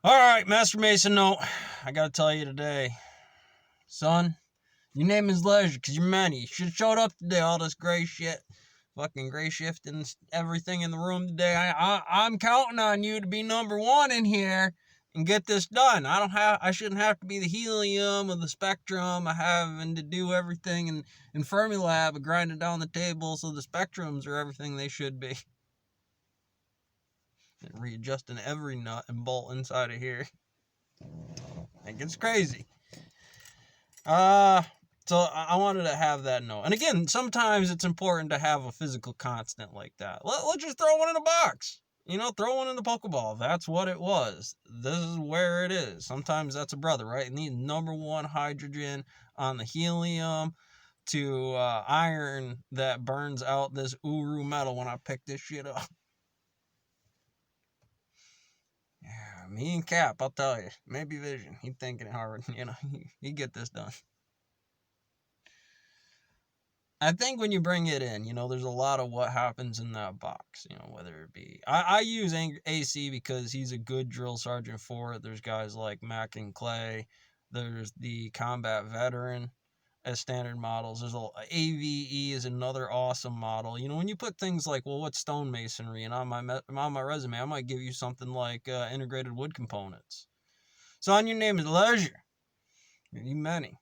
Alright, Master Mason, no. I gotta tell you today. Son, your name is Leisure, because you're many. You should have showed up today, all this gray shit. Fucking gray shifting everything in the room today. I'm counting on you to be number one in here and get this done. I shouldn't have to be the helium or the spectrum. I having to do everything in Fermilab and grind it down the table so the spectrums are everything they should be. And readjusting every nut and bolt inside of here. It gets crazy. So I wanted to have that note. And again, sometimes it's important to have a physical constant like that. Let's just throw one in a box. Throw one in the Pokeball. That's what it was. This is where it is. Sometimes that's a brother, right? It needs number one hydrogen on the helium to iron that burns out this Uru metal when I pick this shit up. Yeah, me and Cap, I'll tell you. Maybe Vision. He thinking it hard. He get this done. I think when you bring it in, there's a lot of what happens in that box, whether it be... I use AC because he's a good drill sergeant for it. There's guys like Mac and Clay. There's the combat veteran as standard models. There's AVE is another awesome model. When you put things like, well, what's stonemasonry? And on my resume, I might give you something like integrated wood components. So on your name is Leisure. You many.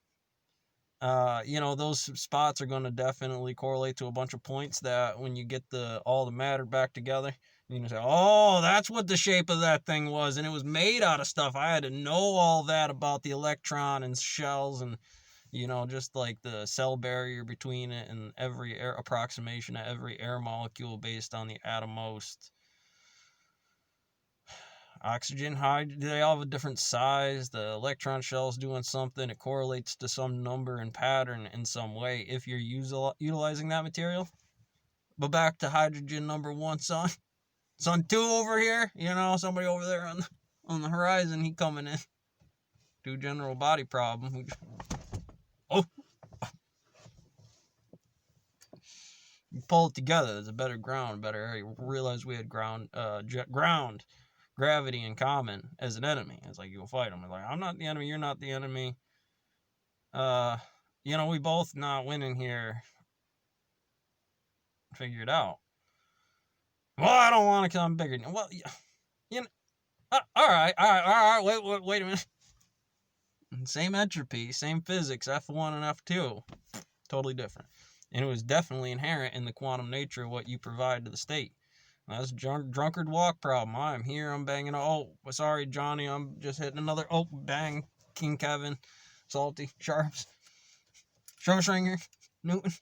Those spots are going to definitely correlate to a bunch of points that when you get all the matter back together, you're going to say, oh, that's what the shape of that thing was. And it was made out of stuff. I had to know all that about the electron and shells and, just like the cell barrier between it and every approximation of every air molecule based on the atommost. Oxygen, they all have a different size. The electron shell's doing something. It correlates to some number and pattern in some way if you're utilizing that material. But back to hydrogen number one, son. Son two over here, somebody over there on the horizon, he coming in. To general body problem. Oh! You pull it together, there's a better ground, better area. Realize we had ground gravity in common as an enemy. It's like, you'll fight them. It's like, I'm not the enemy, you're not the enemy. We both not winning here. Figure it out. Well, I don't want to come bigger. Well, all right. Wait a minute. Same entropy, same physics, F1 and F2. Totally different. And it was definitely inherent in the quantum nature of what you provide to the state. That's drunkard walk problem. I'm here, I'm banging. Oh, sorry, Johnny, I'm just hitting another. Oh, bang. King Kevin, Salty, Sharps, Schroesringer, Newton.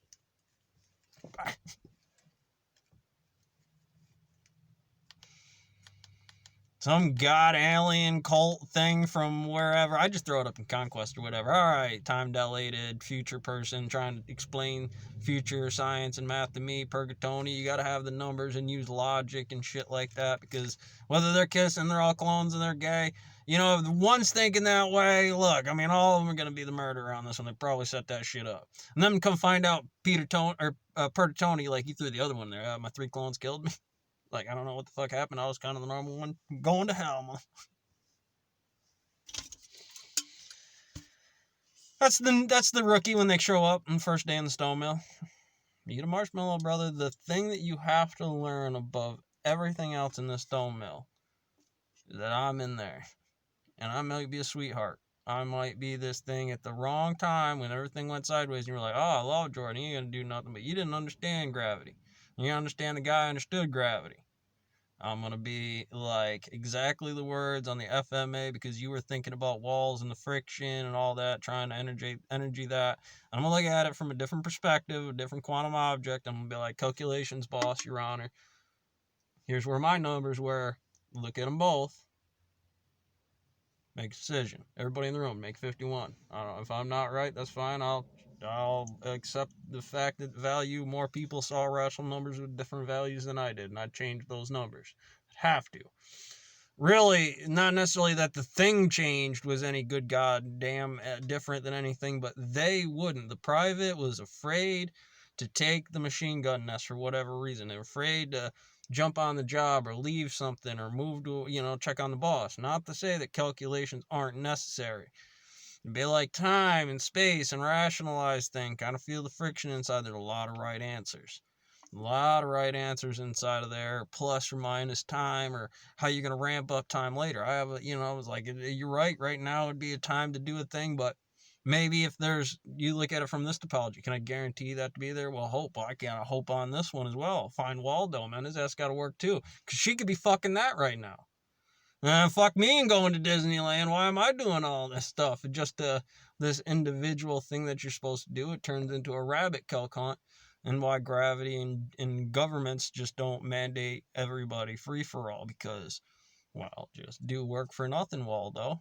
Some god alien cult thing from wherever. I just throw it up in Conquest or whatever. All right, time dilated, future person trying to explain future science and math to me. Purgatoni, you got to have the numbers and use logic and shit like that, because whether they're kissing, they're all clones and they're gay. If the one's thinking that way, look, all of them are going to be the murderer on this one. They probably set that shit up. And then come find out Purgatoni, like, he threw the other one there. My 3 clones killed me. Like, I don't know what the fuck happened. I was kind of the normal one. Going to hell, man. That's the rookie when they show up on the first day in the stone mill. You get a marshmallow, brother. The thing that you have to learn above everything else in the stone mill is that I'm in there. And I might be a sweetheart. I might be this thing at the wrong time when everything went sideways and you were like, oh, I love Jordan. He ain't going to do nothing. But you didn't understand gravity. You understand the guy understood gravity. I'm going to be like exactly the words on the FMA because you were thinking about walls and the friction and all that, trying to energy that. I'm going to look at it from a different perspective, a different quantum object. I'm going to be like, calculations, boss, your honor. Here's where my numbers were. Look at them both. Make a decision. Everybody in the room, make 51. I don't know. If I'm not right, that's fine. I'll accept the fact that more people saw rational numbers with different values than I did, and I'd change those numbers. I'd have to. Really, not necessarily that the thing changed was any good goddamn different than anything, but they wouldn't. The private was afraid to take the machine gun nest for whatever reason. They were afraid to jump on the job or leave something or move to, check on the boss. Not to say that calculations aren't necessary. It'd be like time and space and rationalize things. Kind of feel the friction inside. There's a lot of right answers. A lot of right answers inside of there, plus or minus time, or how you're going to ramp up time later. I was like, you're right. Right now would be a time to do a thing, but maybe if you look at it from this topology, can I guarantee that to be there? Well, hope. I can't hope on this one as well. Find Waldo, man. His ass got to work too, because she could be fucking that right now. Fuck me and going to Disneyland. Why am I doing all this stuff? Just this individual thing that you're supposed to do, it turns into a rabbit kelp hunt. And why gravity and governments just don't mandate everybody free for all, because, well, just do work for nothing, Waldo.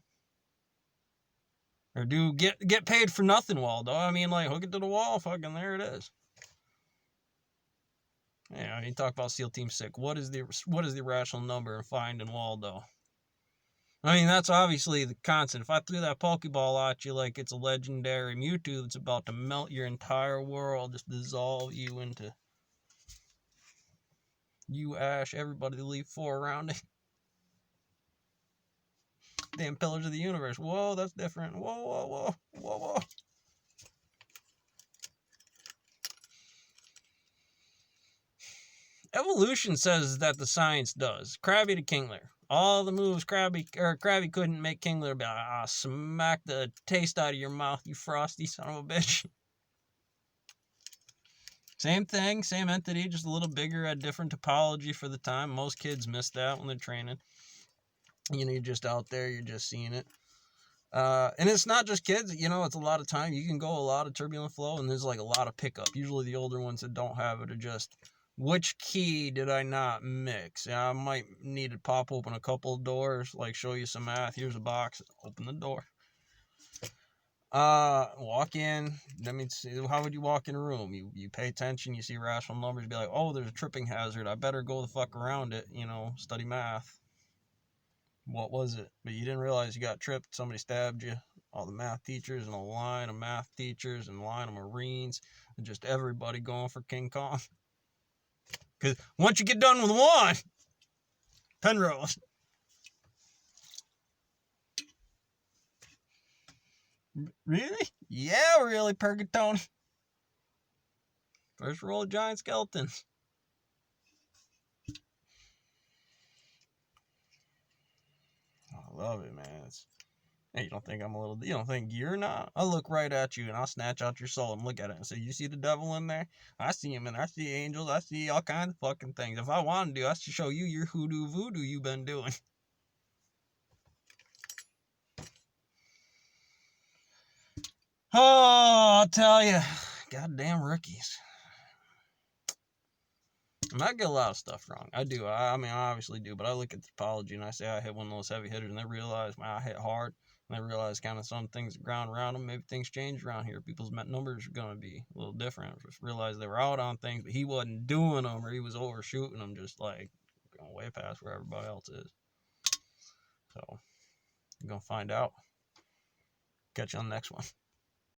Or do get paid for nothing, Waldo. I mean, like, hook it to the wall, fucking there it is. Yeah, you talk about SEAL Team Sick. What is the rational number in finding Waldo? I mean, that's obviously the constant. If I threw that Pokeball at you like it's a legendary Mewtwo that's about to melt your entire world, just dissolve you into you, Ash, everybody, the Elite Four around it. Damn pillars of the universe. Whoa, that's different. Whoa, whoa, whoa, whoa, whoa. Evolution says that the science does. Krabby to Kingler. All the moves Krabby couldn't make Kingler be like, smack the taste out of your mouth, you frosty son of a bitch. Same thing, same entity, just a little bigger, a different topology for the time. Most kids miss that when they're training. You're just out there, you're just seeing it. And it's not just kids, it's a lot of time. You can go a lot of turbulent flow, and there's like a lot of pickup. Usually the older ones that don't have it are just, which key did I not mix? I might need to pop open a couple of doors, like show you some math. Here's a box, open the door. Walk in. That means, how would you walk in a room? You pay attention, you see rational numbers, be like, oh, there's a tripping hazard. I better go the fuck around it, study math. What was it? But you didn't realize you got tripped. Somebody stabbed you. All the math teachers and a line of math teachers and a line of Marines and just everybody going for King Kong. Because once you get done with one, Penrose. Really? Yeah, really, Purgatone. First roll of giant skeletons. I love it, man. Hey, you don't think you're not? I'll look right at you and I'll snatch out your soul and look at it and say, you see the devil in there? I see him, and I see angels. I see all kinds of fucking things. If I wanted to, I should show you your hoodoo voodoo you've been doing. Oh, I'll tell you. Goddamn rookies. I get a lot of stuff wrong. I do. I mean, I obviously do, but I look at the topology and I say I hit one of those heavy hitters, and they realize, man, I hit hard. And they realize kind of some things ground around them. Maybe things change around here. People's numbers are going to be a little different. Just realize they were out on things, but he wasn't doing them, or he was overshooting them, just like going way past where everybody else is. So, you're going to find out. Catch you on the next one.